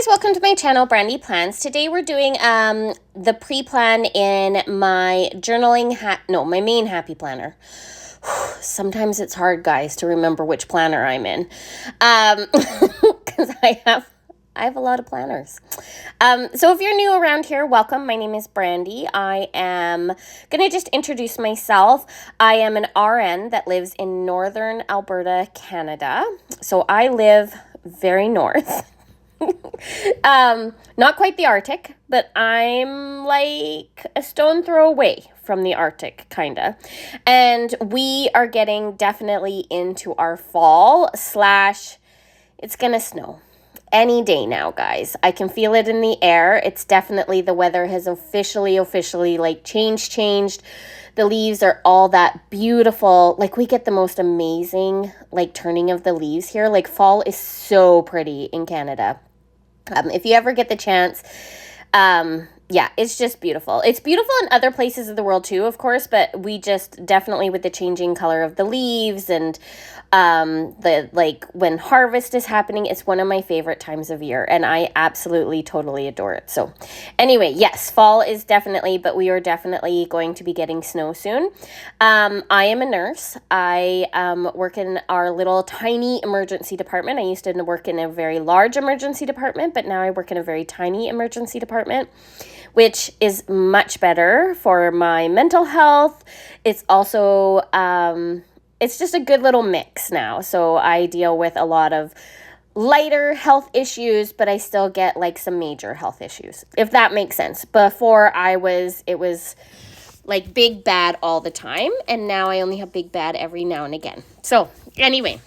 Guys, welcome to my channel, Brandy Plans. Today we're doing the pre-plan in my journaling my main happy planner. Sometimes it's hard, guys, to remember which planner I'm in, because I have a lot of planners. So if you're new around here, welcome. My name is Brandy. I am going to just introduce myself. I am an RN that lives in northern Alberta, Canada. So I live very north. Not quite the Arctic, but I'm like a stone throw away from the Arctic, kinda. And we are getting definitely into our fall / it's gonna snow any day now, guys. I can feel it in the air. It's definitely, the weather has officially like changed. The leaves are all that beautiful. Like, we get the most amazing like turning of the leaves here. Like, fall is so pretty in Canada. If you ever get the chance, yeah, it's just beautiful. It's beautiful in other places of the world too, of course, but we just definitely, with the changing color of the leaves and when harvest is happening, it's one of my favorite times of year, and I absolutely totally adore it. So anyway, yes, fall is definitely, but we are definitely going to be getting snow soon. I am a nurse. I work in our little tiny emergency department. I used to work in a very large emergency department, but now I work in a very tiny emergency department, which is much better for my mental health. It's also, it's just a good little mix now. So I deal with a lot of lighter health issues, but I still get like some major health issues, if that makes sense. Before it was like big bad all the time, and now I only have big bad every now and again. So anyway,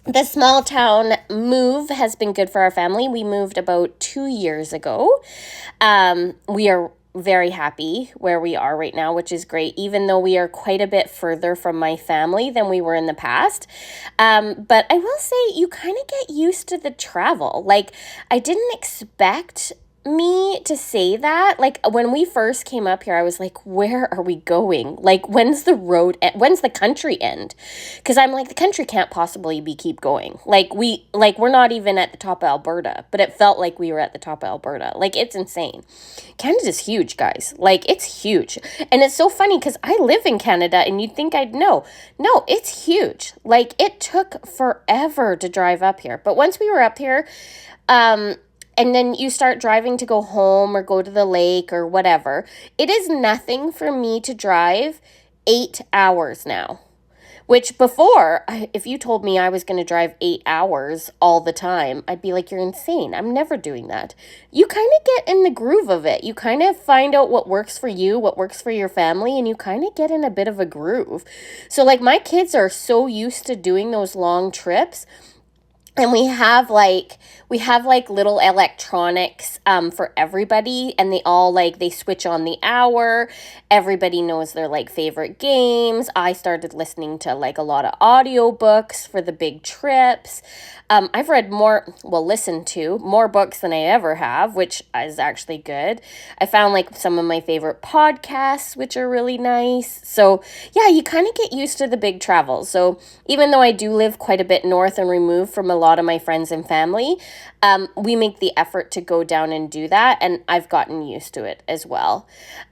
the small town move has been good for our family. We moved about 2 years ago. We are very happy where we are right now, which is great, even though we are quite a bit further from my family than we were in the past. But I will say, you kind of get used to the travel. Like, I didn't expect me to say that. Like, when we first came up here, I was like, where are we going? Like, when's the country end? Because I'm like, the country can't possibly keep going. We're not even at the top of Alberta, but it felt like we were at the top of Alberta. Like, it's insane. Canada's huge, guys. Like, it's huge. And it's so funny because I live in Canada, and you'd think I'd know. No, it's huge. Like, it took forever to drive up here. But once we were up here, and then you start driving to go home or go to the lake or whatever, it is nothing for me to drive 8 hours now. Which before, if you told me I was going to drive 8 hours all the time, I'd be like, you're insane. I'm never doing that. You kind of get in the groove of it. You kind of find out what works for you, what works for your family, and you kind of get in a bit of a groove. So like, my kids are so used to doing those long trips. And we have like little electronics for everybody, and they all they switch on the hour. Everybody knows their favorite games. I started listening to a lot of audiobooks for the big trips. I've listened to more books than I ever have, which is actually good. I found some of my favorite podcasts, which are really nice. So yeah, you kind of get used to the big travels. So even though I do live quite a bit north and removed from a lot of my friends and family, we make the effort to go down and do that, and I've gotten used to it as well.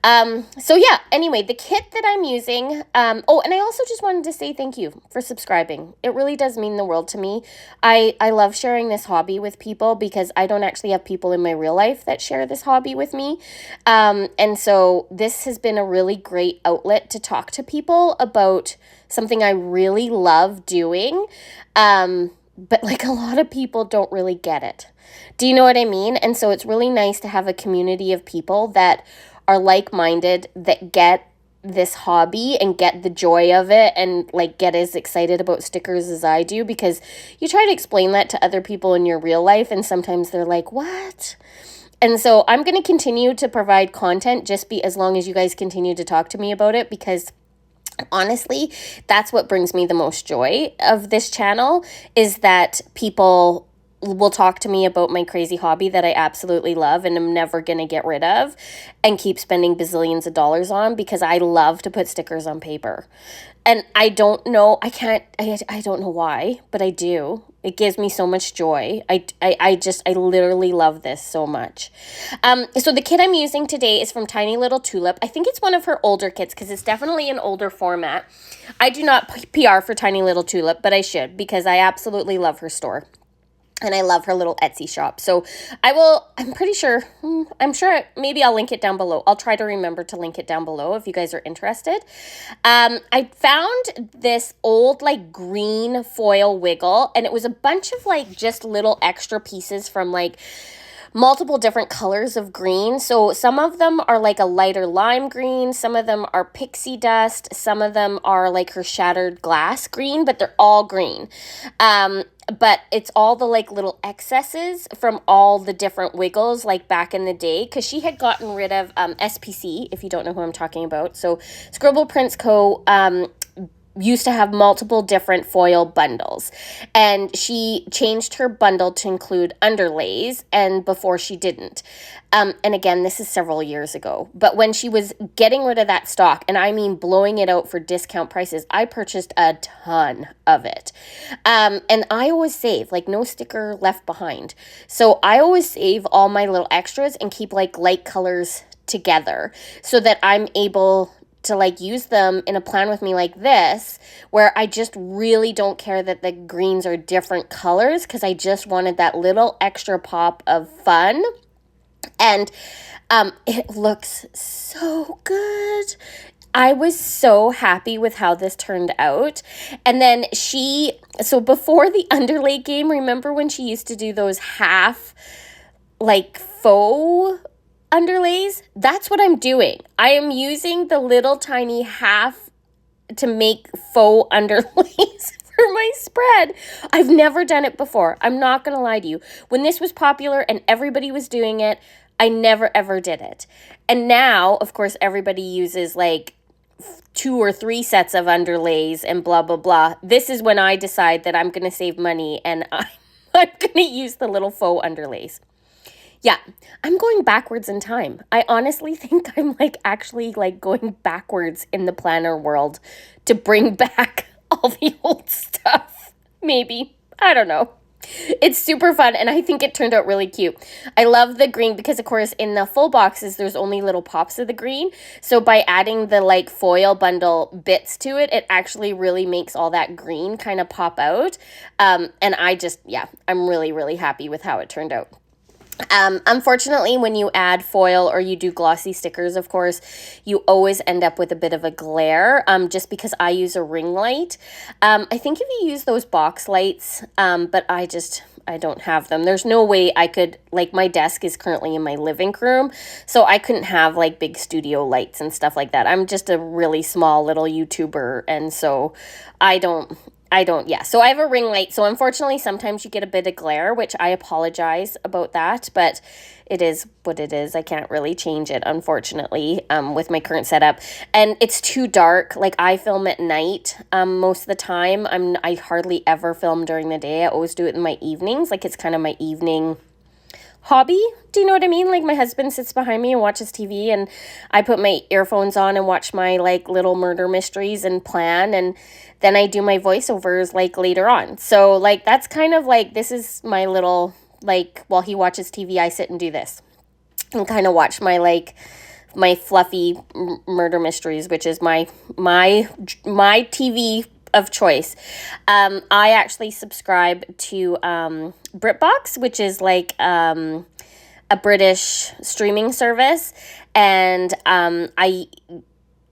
So yeah, anyway, the kit that I'm using, and I also just wanted to say thank you for subscribing. It really does mean the world to me. I love sharing this hobby with people because I don't actually have people in my real life that share this hobby with me. And so this has been a really great outlet to talk to people about something I really love doing. But a lot of people don't really get it. Do you know what I mean? And so it's really nice to have a community of people that are like-minded, that get this hobby and get the joy of it, and get as excited about stickers as I do, because you try to explain that to other people in your real life, and sometimes they're like, what? And so I'm going to continue to provide content as long as you guys continue to talk to me about it, because honestly, that's what brings me the most joy of this channel, is that people will talk to me about my crazy hobby that I absolutely love and I'm never going to get rid of and keep spending bazillions of dollars on, because I love to put stickers on paper. And I don't know, I don't know why, but I do. It gives me so much joy. I literally love this so much. So the kit I'm using today is from Tiny Little Tulip. I think it's one of her older kits because it's definitely an older format. I do not PR for Tiny Little Tulip, but I should, because I absolutely love her store. And I love her little Etsy shop. So I'm pretty sure, maybe I'll link it down below. I'll try to remember to link it down below if you guys are interested. I found this old like green foil wiggle, and it was a bunch of like just little extra pieces from like multiple different colors of green. So some of them are like a lighter lime green, some of them are pixie dust, some of them are like her shattered glass green, but they're all green. But it's all the like little excesses from all the different wiggles like back in the day, because she had gotten rid of SPC, if you don't know who I'm talking about. So Scribble Prints Co. Used to have multiple different foil bundles, and she changed her bundle to include underlays, and before she didn't. And again, this is several years ago, but when she was getting rid of that stock, and I mean blowing it out for discount prices, I purchased a ton of it. And I always save, like no sticker left behind. So I always save all my little extras and keep like light colors together so that I'm able to like use them in a plan with me like this, where I just really don't care that the greens are different colors, because I just wanted that little extra pop of fun. And it looks so good. I was so happy with how this turned out. And then so before the underlay game, remember when she used to do those half like faux underlays? That's what I'm doing. I am using the little tiny half to make faux underlays for my spread. I've never done it before. I'm not going to lie to you. When this was popular and everybody was doing it, I never ever did it. And now, of course, everybody uses like 2 or 3 sets of underlays and blah, blah, blah. This is when I decide that I'm going to save money and I'm going to use the little faux underlays. Yeah, I'm going backwards in time. I honestly think I'm like actually like going backwards in the planner world to bring back all the old stuff. Maybe. I don't know. It's super fun, and I think it turned out really cute. I love the green because, of course, in the full boxes, there's only little pops of the green. So by adding the like foil bundle bits to it, it actually really makes all that green kind of pop out. And I'm really, really happy with how it turned out. Unfortunately, when you add foil or you do glossy stickers, of course, you always end up with a bit of a glare, just because I use a ring light. I think if you use those box lights, but I don't have them. There's no way I could, like my desk is currently in my living room, so I couldn't have like big studio lights and stuff like that. I'm just a really small little YouTuber, and so so I have a ring light. So unfortunately, sometimes you get a bit of glare, which I apologize about that, but it is what it is. I can't really change it, unfortunately, with my current setup. And it's too dark. Like I film at night most of the time. I hardly ever film during the day. I always do it in my evenings. Like it's kind of my evening hobby. Do you know what I mean? Like my husband sits behind me and watches TV, and I put my earphones on and watch my like little murder mysteries and plan, and then I do my voiceovers like later on. So like that's kind of like, this is my little like, while he watches TV, I sit and do this and kind of watch my fluffy murder mysteries, which is my TV of choice. I actually subscribe to BritBox, which is like a British streaming service, and I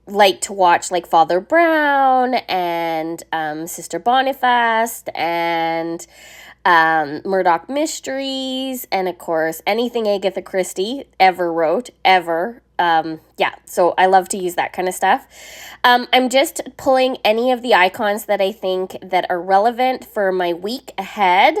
like to watch like Father Brown and Sister Boniface and Murdoch Mysteries, and of course anything Agatha Christie ever wrote ever. Yeah, so I love to use that kind of stuff. I'm just pulling any of the icons that I think that are relevant for my week ahead.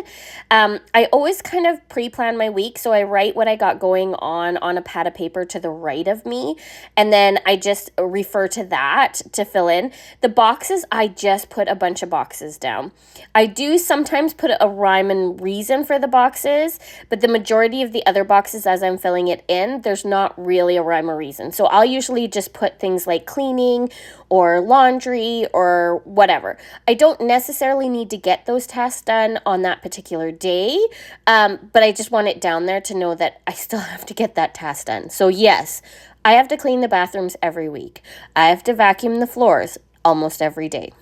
I always kind of pre-plan my week, so I write what I got going on a pad of paper to the right of me, and then I just refer to that to fill in. The boxes, I just put a bunch of boxes down. I do sometimes put a rhyme and reason for the boxes, but the majority of the other boxes as I'm filling it in, there's not really a rhyme or reason. So I'll usually just put things like cleaning or laundry or whatever. I don't necessarily need to get those tasks done on that particular day, but I just want it down there to know that I still have to get that task done. So yes, I have to clean the bathrooms every week. I have to vacuum the floors almost every day,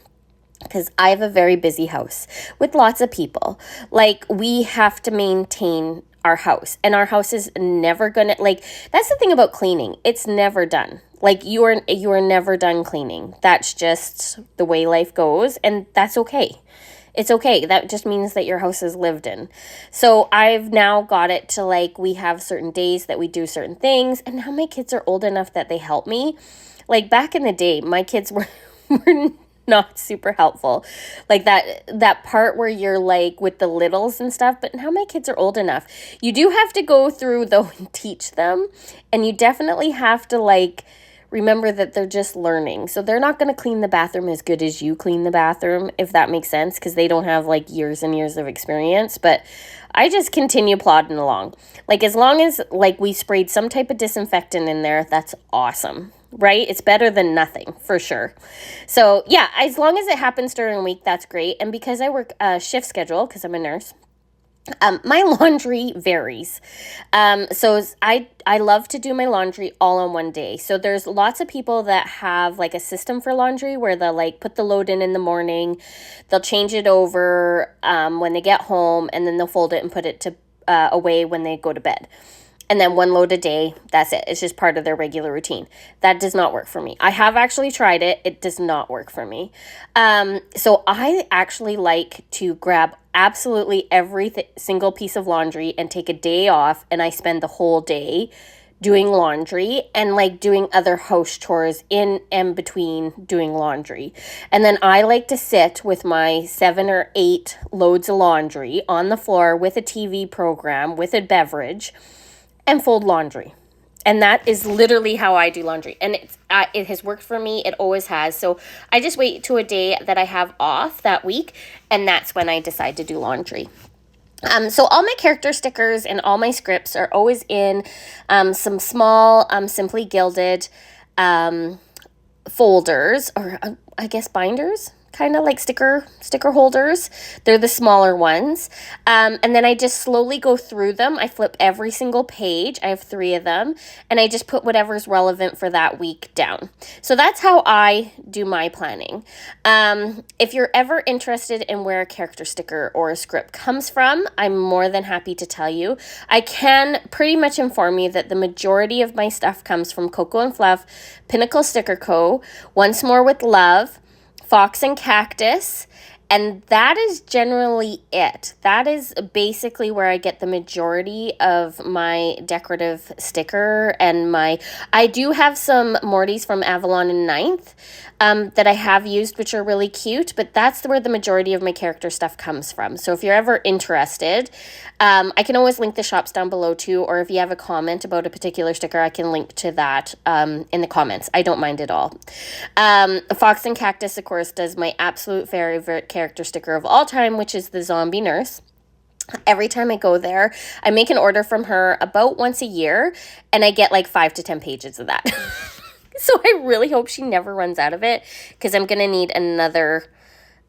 because I have a very busy house with lots of people. Like, we have to maintain our house, and our house is never gonna, like, that's the thing about cleaning. It's never done. Like, you are never done cleaning. That's just the way life goes, and that's okay. It's okay. That just means that your house is lived in. So I've now got it to, like, we have certain days that we do certain things, and now my kids are old enough that they help me. Like, back in the day, my kids were not super helpful, like that part where you're like with the littles and stuff. But now my kids are old enough. You do have to go through though and teach them, and you definitely have to like remember that they're just learning. So they're not going to clean the bathroom as good as you clean the bathroom, if that makes sense, because they don't have like years and years of experience. But I just continue plodding along. Like, as long as like we sprayed some type of disinfectant in there, that's awesome. Right? It's better than nothing, for sure. So yeah, as long as it happens during the week, that's great. And because I work a shift schedule, because I'm a nurse, my laundry varies. So I love to do my laundry all on one day. So there's lots of people that have like a system for laundry where they'll like put the load in the morning, they'll change it over when they get home, and then they'll fold it and put it to away when they go to bed. And then one load a day, that's it. It's just part of their regular routine. That does not work for me. I have actually tried it. It does not work for me. So I actually like to grab absolutely every single piece of laundry and take a day off, and I spend the whole day doing laundry and like doing other house chores in and between doing laundry. And then I like to sit with my 7 or 8 loads of laundry on the floor with a TV program, with a beverage, and fold laundry. And that is literally how I do laundry. And it has worked for me. It always has. So I just wait to a day that I have off that week, and that's when I decide to do laundry. So all my character stickers and all my scripts are always in some small, Simply Gilded folders, or I guess binders, kind of like sticker holders. They're the smaller ones. And then I just slowly go through them. I flip every single page. I have 3 of them, and I just put whatever's relevant for that week down. So that's how I do my planning. If you're ever interested in where a character sticker or a script comes from, I'm more than happy to tell you. I can pretty much inform you that the majority of my stuff comes from Coco and Fluff, Pinnacle Sticker Co., Once More with Love, Fox and Cactus, and that is generally it. That is basically where I get the majority of my decorative sticker and I do have some Mortys from Avalon and Ninth that I have used, which are really cute, but that's where the majority of my character stuff comes from. So if you're ever interested, I can always link the shops down below too, or if you have a comment about a particular sticker, I can link to that in the comments. I don't mind at all. Fox and Cactus, of course, does my absolute favorite character sticker of all time, which is the zombie nurse. Every time I go there, I make an order from her about once a year, and I get like 5 to 10 pages of that. So I really hope she never runs out of it, because I'm going to need another,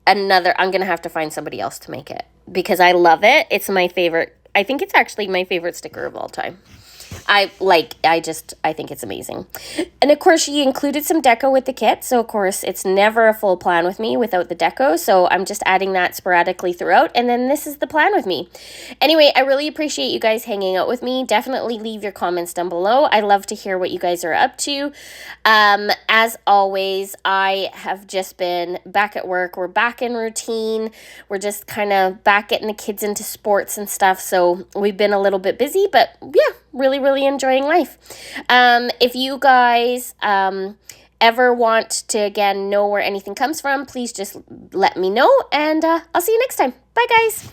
I'm going to have to find somebody else to make it, because I love it. It's my favorite. I think it's actually my favorite sticker of all time. I think it's amazing. And of course, she included some deco with the kit. So of course, it's never a full plan with me without the deco. So I'm just adding that sporadically throughout. And then this is the plan with me. Anyway, I really appreciate you guys hanging out with me. Definitely leave your comments down below. I love to hear what you guys are up to. As always, I have just been back at work. We're back in routine. We're just kind of back getting the kids into sports and stuff. So we've been a little bit busy, but yeah, really, really enjoying life. If you guys ever want to, again, know where anything comes from, please just let me know, and I'll see you next time. Bye, guys.